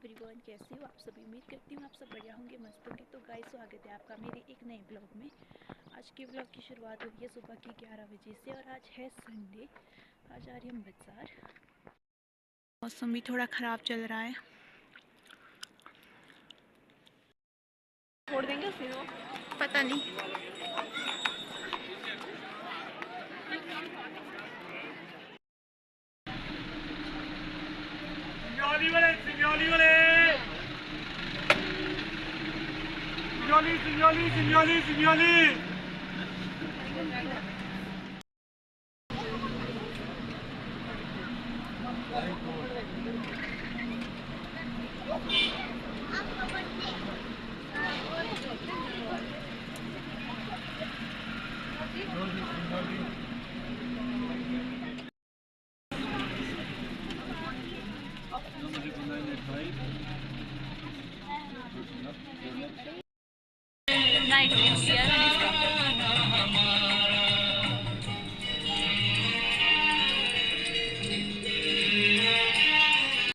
Everyone, कैसे हो आप सभी। उम्मीद करती हूँ आप सब बढ़िया होंगे, मस्त होंगे। तो गाइस, स्वागत है आपका मेरे एक नए ब्लॉग में। आज के ब्लॉग की शुरुआत हो रही है सुबह की 11 बजे से और आज है संडे। आज आ रही हम बाजार। मौसम भी थोड़ा ख़राब चल रहा है। छोड़ देंगे फिर वो, पता नहीं। Signoli! नाइट व्यू यार।